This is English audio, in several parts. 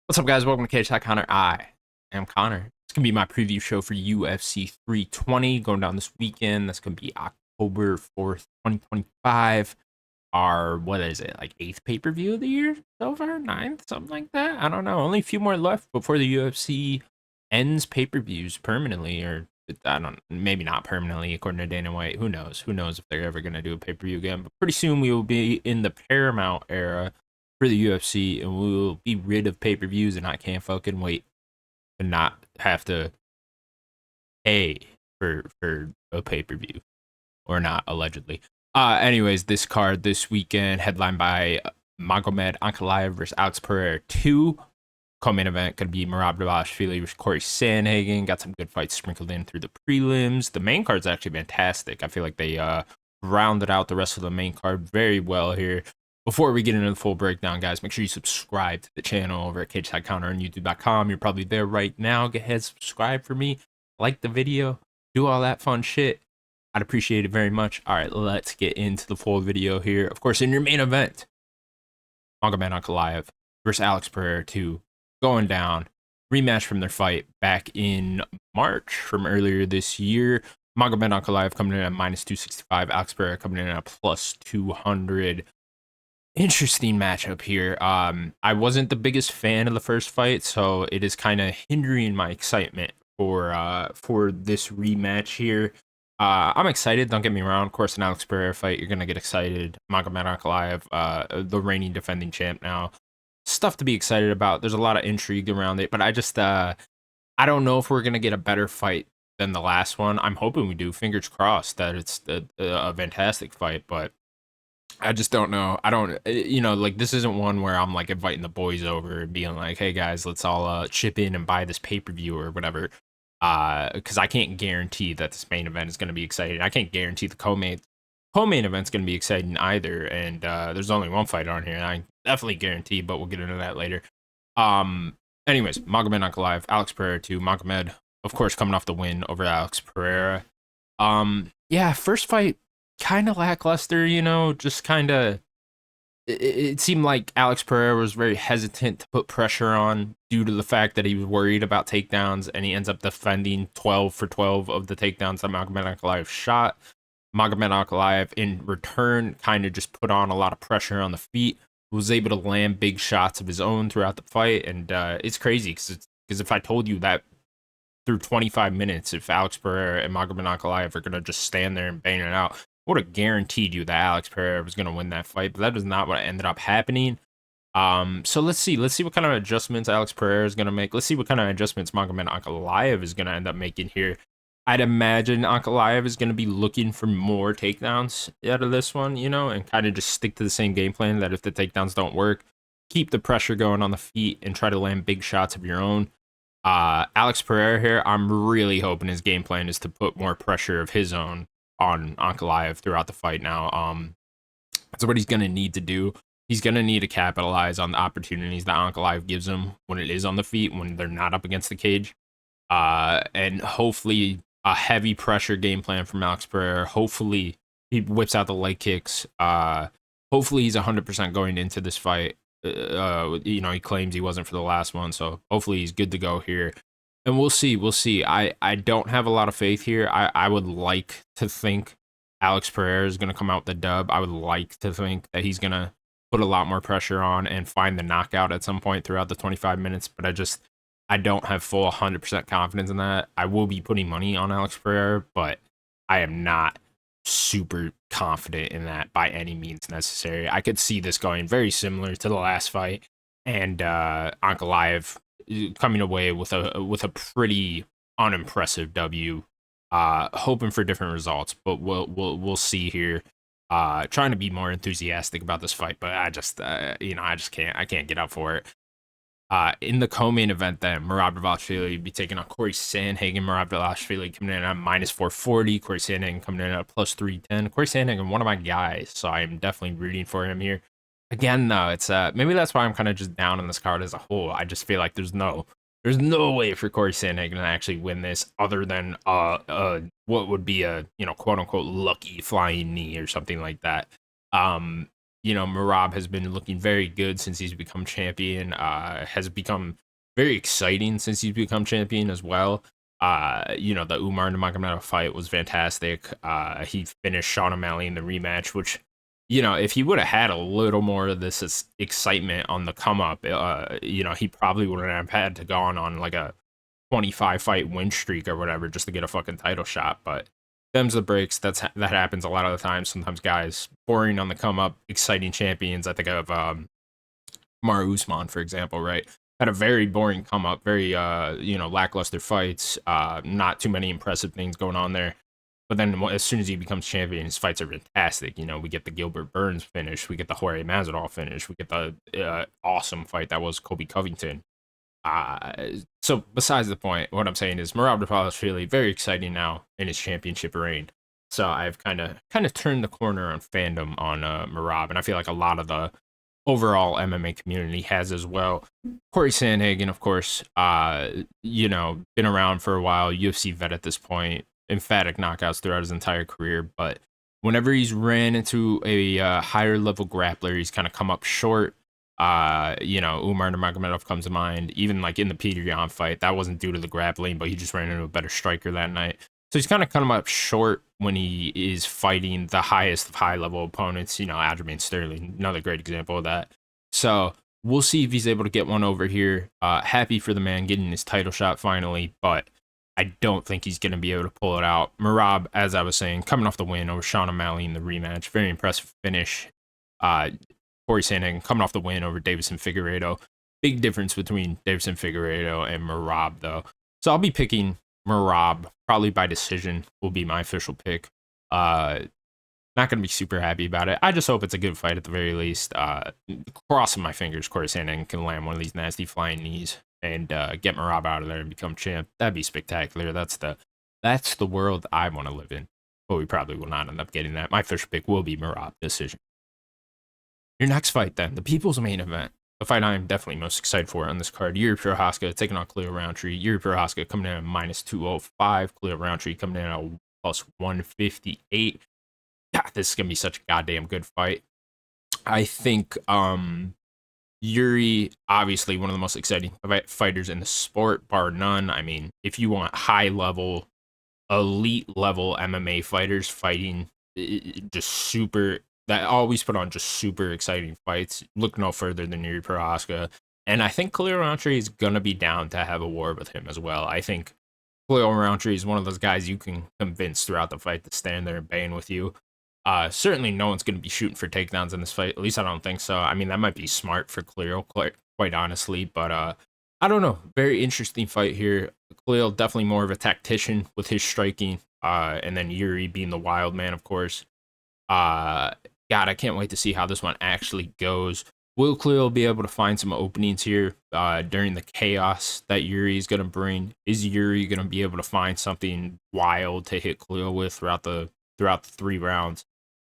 What's up, guys? Welcome to Cage Connor. I am Connor. It's gonna be my preview show for UFC 320 going down this weekend. That's gonna be October 4th, 2025. Our what is it, like eighth pay-per-view of the year so far? Ninth, something like that. I don't know. Only a few more left before the UFC ends pay-per-views permanently, or I don't, maybe not permanently, according to Dana White. Who knows? Who knows if they're ever gonna do a pay-per-view again? But pretty soon we will be in the Paramount era for the UFC, and we will be rid of pay-per-views, and I can't fucking wait to not have to pay for a pay-per-view or not, allegedly. Anyways, this card this weekend headlined by Magomed Ankalaev versus Alex Pereira 2. Co-main event could be Merab Dvalishvili versus Corey Sandhagen. Got some good fights sprinkled in through the prelims. The main card's actually fantastic. I feel like they rounded out the rest of the main card very well here. Before we get into the full breakdown, guys, make sure you subscribe to the channel over at CageTideCounter on YouTube.com. You're probably there right now. Go ahead, subscribe for me, like the video, do all that fun shit. I'd appreciate it very much. All right, let's get into the full video here. Of course, in your main event, Magomed Ankalaev versus Alex Pereira 2 going down. Rematch from their fight back in March from earlier this year. Magomed Ankalaev coming in at minus 265. Alex Pereira coming in at plus 200. Interesting matchup here. I wasn't the biggest fan of the first fight, so it is kind of hindering my excitement for this rematch here. I'm excited, don't get me wrong. Of course, an Alex Pereira fight, you're gonna get excited. Magomed Ankalaev, the reigning defending champ now. Stuff to be excited about. There's a lot of intrigue around it, but I don't know if we're gonna get a better fight than the last one. I'm hoping we do. Fingers crossed that it's a fantastic fight, but I just don't know. I don't, like this isn't one where I'm like inviting the boys over and being like, "Hey guys, let's all chip in and buy this pay-per-view or whatever." Because I can't guarantee that this main event is going to be exciting. I can't guarantee the co-main event's going to be exciting either. And there's only one fight on here, and I definitely guarantee, but we'll get into that later. Anyways, Magomed Ankalaev, Alex Pereira 2. Magomed, of course, coming off the win over Alex Pereira. Yeah, first fight kind of lackluster, just kind of. It seemed like Alex Pereira was very hesitant to put pressure on due to the fact that he was worried about takedowns, and he ends up defending 12 for 12 of the takedowns that Magomed Ankalaev shot. Magomed Ankalaev, in return, kind of just put on a lot of pressure on the feet, was able to land big shots of his own throughout the fight, and it's crazy because if I told you that through 25 minutes, if Alex Pereira and Magomed Ankalaev are going to just stand there and bang it out, I would have guaranteed you that Alex Pereira was going to win that fight, but that is not what ended up happening. So let's see what kind of adjustments Alex Pereira is going to make. Let's see what kind of adjustments Magomed Ankalaev is going to end up making here. I'd imagine Ankalaev is going to be looking for more takedowns out of this one, and kind of just stick to the same game plan that if the takedowns don't work, keep the pressure going on the feet and try to land big shots of your own. Alex Pereira here, I'm really hoping his game plan is to put more pressure of his own on Ankalaev throughout the fight now. That's what he's going to need to do. He's going to need to capitalize on the opportunities that Ankalaev gives him when it is on the feet, when they're not up against the cage. And hopefully a heavy pressure game plan from Alex Pereira. Hopefully he whips out the leg kicks. Hopefully he's 100% going into this fight. He claims he wasn't for the last one, so hopefully he's good to go here. And we'll see. I don't have a lot of faith here. I would like to think Alex Pereira is going to come out with the dub. I would like to think that he's going to put a lot more pressure on and find the knockout at some point throughout the 25 minutes, but I don't have full 100% confidence in that. I will be putting money on Alex Pereira, but I am not super confident in that by any means necessary. I could see this going very similar to the last fight, and Ankalaev coming away with a pretty unimpressive W. Hoping for different results, but we'll see here. Trying to be more enthusiastic about this fight, but I just can't get up for it. In the co-main event, then Merab Dvalishvili would be taking on Corey Sandhagen. Merab Dvalishvili coming in at minus 440. Corey Sandhagen coming in at plus 310. Corey Sandhagen, one of my guys, so I'm definitely rooting for him here. Again, though, it's maybe that's why I'm kind of just down on this card as a whole. I just feel like there's no way for Corey Sandhagen to actually win this, other than what would be a quote unquote lucky flying knee or something like that. Merab has been looking very good since he's become champion. Has become very exciting since he's become champion as well. The Umar Nurmagomedov fight was fantastic. He finished Sean O'Malley in the rematch, which, if he would have had a little more of this excitement on the come up, he probably wouldn't have had to go on like a 25 fight win streak or whatever just to get a fucking title shot. But them's the breaks. That happens a lot of the time. Sometimes guys boring on the come up, exciting champions. I think of Maru Usman, for example, right? Had a very boring come up, very lackluster fights, not too many impressive things going on there. But then as soon as he becomes champion, his fights are fantastic. We get the Gilbert Burns finish, we get the Jorge Masvidal finish, we get the awesome fight that was Kobe Covington. So besides the point, what I'm saying is Merab Dvalishvili very exciting now in his championship reign. So I've kind of turned the corner on fandom on Merab, and I feel like a lot of the overall MMA community has as well. Corey Sandhagen, of course, been around for a while, UFC vet at this point, emphatic knockouts throughout his entire career, but whenever he's ran into a higher level grappler, he's kind of come up short. Umar Nurmagomedov comes to mind. Even like in the Peter Yan fight, that wasn't due to the grappling, but he just ran into a better striker that night. So he's kind of come up short when he is fighting the highest of high level opponents. Aljamain Sterling, another great example of that. So we'll see if he's able to get one over here. Happy for the man getting his title shot finally, but I don't think he's going to be able to pull it out. Merab, as I was saying, coming off the win over Sean O'Malley in the rematch, very impressive finish. Corey Sandhagen coming off the win over Davison Figueiredo. Big difference between Davison Figueiredo and Merab, though. So I'll be picking Merab, probably by decision, will be my official pick. Not going to be super happy about it. I just hope it's a good fight at the very least. Crossing my fingers, Corey Sandhagen can land one of these nasty flying knees and get Merab out of there and become champ. That'd be spectacular. That's the world I want to live in. But we probably will not end up getting that. My official pick will be Merab decision. Your next fight, then, the people's main event. The fight I am definitely most excited for on this card. Yuri Prochazka taking on Khalil Rountree. Yuri Prochazka coming in at minus 205. Khalil Rountree coming in at plus 158. God, this is going to be such a goddamn good fight. I think Yuri, obviously one of the most exciting fighters in the sport, bar none. I mean, if you want high-level, elite-level MMA fighters fighting just super that always put on just super exciting fights. Look no further than Yuri Prochazka. And I think Khalil Rountree is going to be down to have a war with him as well. I think Khalil Rountree is one of those guys you can convince throughout the fight to stand there and bang with you. Certainly no one's going to be shooting for takedowns in this fight. At least I don't think so. I mean, that might be smart for Khalil, quite honestly. But I don't know. Very interesting fight here. Khalil definitely more of a tactician with his striking. And then Yuri being the wild man, of course. God, I can't wait to see how this one actually goes. Will Khalil be able to find some openings here during the chaos that Yuri is going to bring? Is Yuri going to be able to find something wild to hit Khalil with throughout the 3 rounds?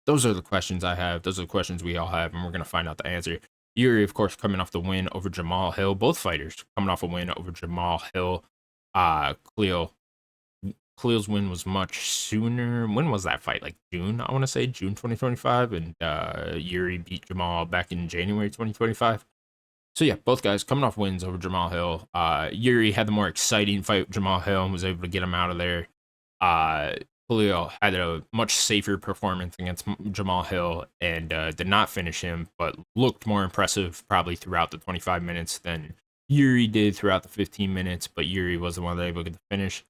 Those are the questions I have. Those are the questions we all have, and we're going to find out the answer. Yuri, of course, coming off the win over Jamal Hill. Both fighters coming off a win over Jamal Hill. Khalil's win was much sooner. When was that fight? Like June, I want to say June 2025. And Yuri beat Jamal back in January 2025. So yeah, both guys coming off wins over Jamal Hill. Yuri had the more exciting fight with Jamal Hill and was able to get him out of there. Khalil had a much safer performance against Jamal Hill and did not finish him, but looked more impressive probably throughout the 25 minutes than Yuri did throughout the 15 minutes. But Yuri was the one that was able to get the finish.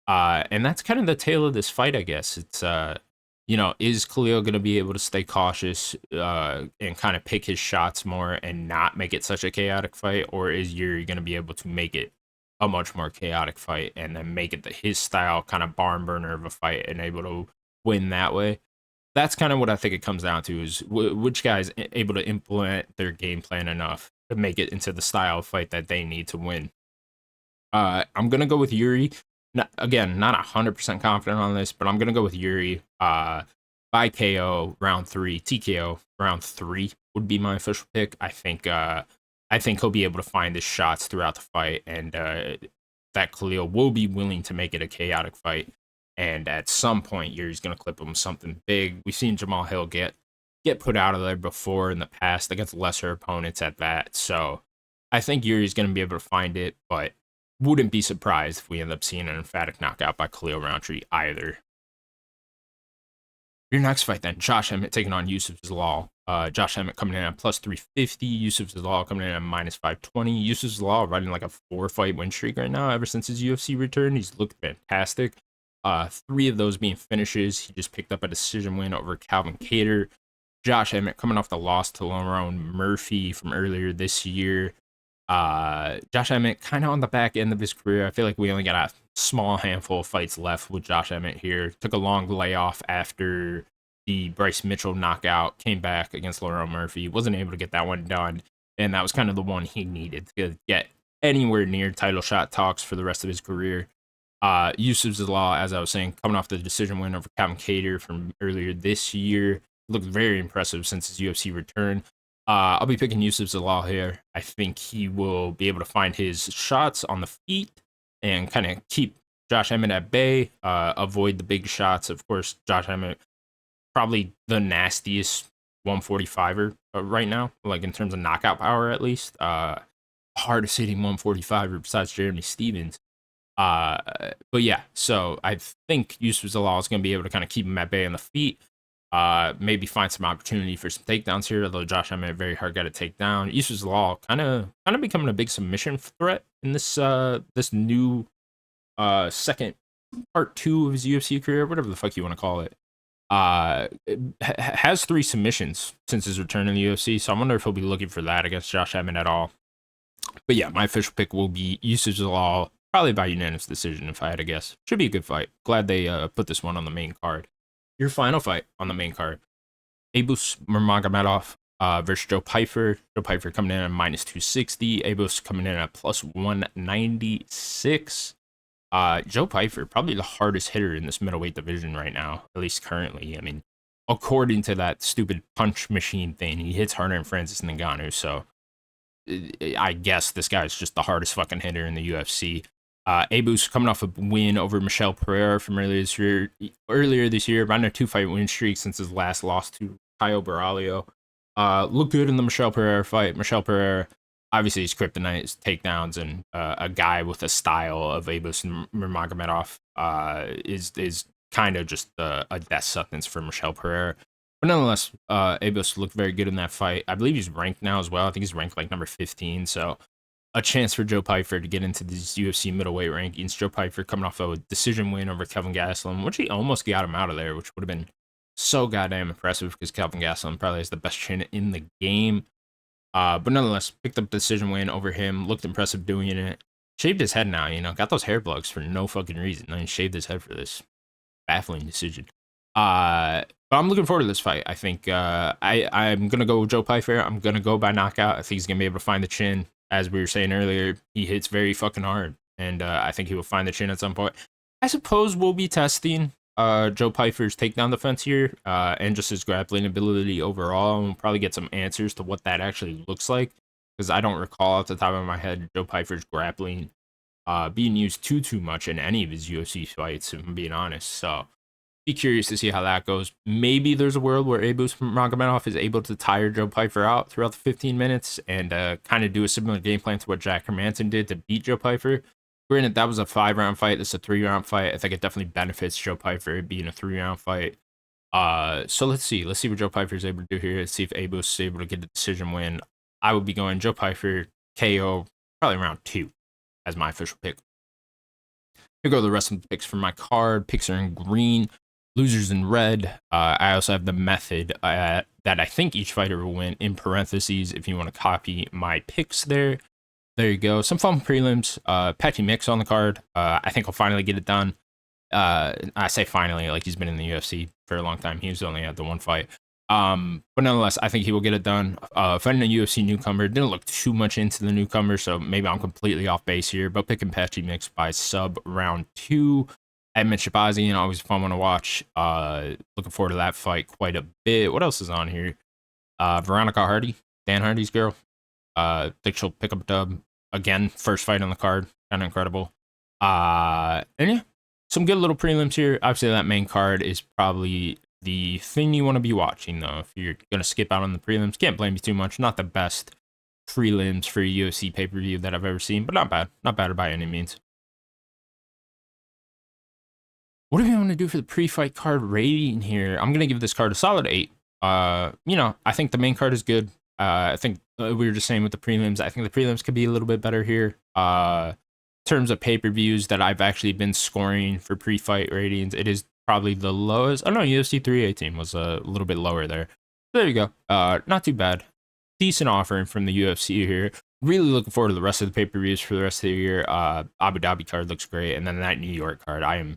And that's kind of the tale of this fight, I guess. It's, is Khalil going to be able to stay cautious and kind of pick his shots more and not make it such a chaotic fight? Or is Yuri going to be able to make it a much more chaotic fight and then make it his style kind of barn burner of a fight and able to win that way? That's kind of what I think it comes down to is which guy is able to implement their game plan enough to make it into the style of fight that they need to win. I'm going to go with Yuri. Not 100% confident on this, but I'm going to go with Yuri by KO round 3. TKO round 3 would be my official pick. I think he'll be able to find his shots throughout the fight, and that Khalil will be willing to make it a chaotic fight. And at some point, Yuri's going to clip him something big. We've seen Jamal Hill get get put out of there before in the past against lesser opponents at that. So I think Yuri's going to be able to find it, but wouldn't be surprised if we end up seeing an emphatic knockout by Khalil Roundtree either. Your next fight then, Josh Emmett taking on Yusuf Zalal. Josh Emmett coming in at plus 350, Yusuf Zalal coming in at minus 520. Yusuf Zalal riding like a 4-fight win streak right now ever since his UFC return. He's looked fantastic. 3 of those being finishes. He just picked up a decision win over Calvin Kattar. Josh Emmett coming off the loss to Lerone Murphy from earlier this year. Josh Emmett kind of on the back end of his career. I feel like we only got a small handful of fights left with Josh Emmett here. Took a long layoff after the Bryce Mitchell knockout, came back against Lerone Murphy, wasn't able to get that one done, and that was kind of the one he needed to get anywhere near title shot talks for the rest of his career. Yusuf Zalal, as I was saying, coming off the decision win over Calvin Kattar from earlier this year, looked very impressive since his UFC return. I'll be picking Yusuf Zalal here. I think he will be able to find his shots on the feet and kind of keep Josh Emmett at bay, avoid the big shots. Of course, Josh Emmett, probably the nastiest 145er right now, like in terms of knockout power at least. Hardest hitting 145er besides Jeremy Stevens. But yeah, so I think Yusuf Zalal is going to be able to kind of keep him at bay on the feet. Maybe find some opportunity for some takedowns here, although Josh Emmett very hard got to take down. Yusuf Zalal kind of becoming a big submission threat in this this new second part 2 of his UFC career, whatever the fuck you want to call it. Has 3 submissions since his return in the UFC, so I wonder if he'll be looking for that against Josh Emmett at all. But yeah, my official pick will be Yusuf Zalal, probably by unanimous decision if I had to guess. Should be a good fight. Glad they put this one on the main card. Your final fight on the main card, Abus Nurmagomedov versus Joe Pyfer. Joe Pyfer coming in at minus 260. Abus coming in at plus 196. Joe Pyfer, probably the hardest hitter in this middleweight division right now, at least currently. I mean, according to that stupid punch machine thing, he hits harder than Francis Ngannou. So I guess this guy is just the hardest fucking hitter in the UFC. Abus coming off a win over Michel Pereira from earlier this year, riding a 2-fight win streak since his last loss to Caio Borralho. Looked good in the Michel Pereira fight. Michel Pereira, obviously, his kryptonite is takedowns, and a guy with a style of Abus Nurmagomedov is kind of just a death sentence for Michel Pereira. But nonetheless, Abus looked very good in that fight. I believe he's ranked now as well. I think he's ranked like number 15, so a chance for Joe Pyfer to get into these UFC middleweight rankings. Joe Pyfer coming off a decision win over Kelvin Gastelum, which he almost got him out of there, which would have been so goddamn impressive because Kelvin Gastelum probably has the best chin in the game. But nonetheless, picked up the decision win over him. Looked impressive doing it. Shaved his head now, got those hair plugs for no fucking reason. I mean, shaved his head for this baffling decision. But I'm looking forward to this fight. I think I'm going to go with Joe Pyfer. I'm going to go by knockout. I think he's going to be able to find the chin. As we were saying earlier, he hits very fucking hard, and I think he will find the chin at some point. I suppose we'll be testing Joe Pyfer's takedown defense here, and just his grappling ability overall, and we'll probably get some answers to what that actually looks like, because I don't recall off the top of my head Joe Pyfer's grappling being used too much in any of his UFC fights, if I'm being honest. So be curious to see how that goes. Maybe there's a world where Abus Nurmagomedov is able to tire Joe Pyfer out throughout the 15 minutes and kind of do a similar game plan to what Jack Hermanson did to beat Joe Pyfer. Granted, that was a 5-round fight. This is a 3-round fight. I think it definitely benefits Joe Pyfer being a 3-round fight. So let's see. Let's see what Joe Pyfer is able to do here. Let's see if Abus is able to get a decision win. I would be going Joe Pyfer KO probably round 2 as my official pick. Here go the rest of the picks for my card. Picks are in green. Losers in red. I also have the method that I think each fighter will win in parentheses if you want to copy my picks there. There you go. Some fun prelims. Patchy Mix on the card. I think I'll finally get it done. I say finally, like he's been in the UFC for a long time. He's only had the one fight. But nonetheless, I think he will get it done. Fighting a UFC newcomer. Didn't look too much into the newcomer, so maybe I'm completely off base here. But picking Patchy Mix by sub round 2. Edmund Shabazian, always a fun one to watch. Looking forward to that fight quite a bit. What else is on here? Veronica Hardy, Dan Hardy's girl. Think she'll pick up a dub. Again, first fight on the card. Kind of incredible. And yeah, some good little prelims here. Obviously, that main card is probably the thing you want to be watching, though. If you're gonna skip out on the prelims, can't blame you too much. Not the best prelims for a UFC pay-per-view that I've ever seen, but not bad. Not bad by any means. What do we want to do for the pre-fight card rating here? I'm gonna give this card a solid 8. You know, I think the main card is good. I think we were just saying with the prelims, I think the prelims could be a little bit better here. In terms of pay-per-views that I've actually been scoring for pre-fight ratings, it is probably the lowest. Oh no, UFC 318 was a little bit lower there. There you go. Not too bad. Decent offering from the UFC here. Really looking forward to the rest of the pay-per-views for the rest of the year. Abu Dhabi card looks great, and then that New York card, I am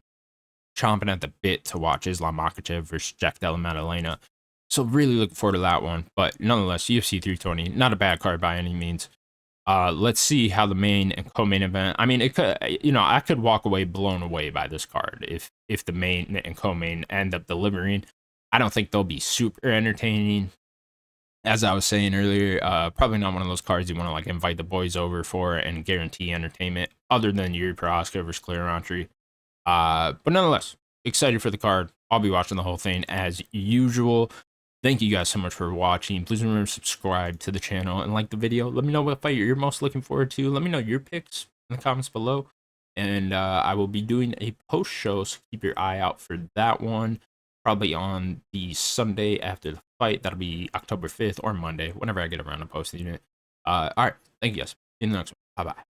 chomping at the bit to watch Islam Makhachev versus Jack Della Maddalena. So really looking forward to that one. But nonetheless, UFC 320, not a bad card by any means. Let's see how the main and co-main event. I mean, it could, you know, I could walk away blown away by this card if the main and co-main end up delivering. I don't think they'll be super entertaining. As I was saying earlier, probably not one of those cards you want to like invite the boys over for and guarantee entertainment, other than Yuri Prohaska versus Claire Rountree. But nonetheless, excited for the card. I'll be watching the whole thing as usual. Thank you guys so much for watching. Please remember to subscribe to the channel and like the video. Let me know what fight you're most looking forward to. Let me know your picks in the comments below. And I will be doing a post show, so keep your eye out for that one. Probably on the Sunday after the fight. That'll be October 5th or Monday, whenever I get around to posting it. All right. Thank you guys. See you in the next one. Bye-bye.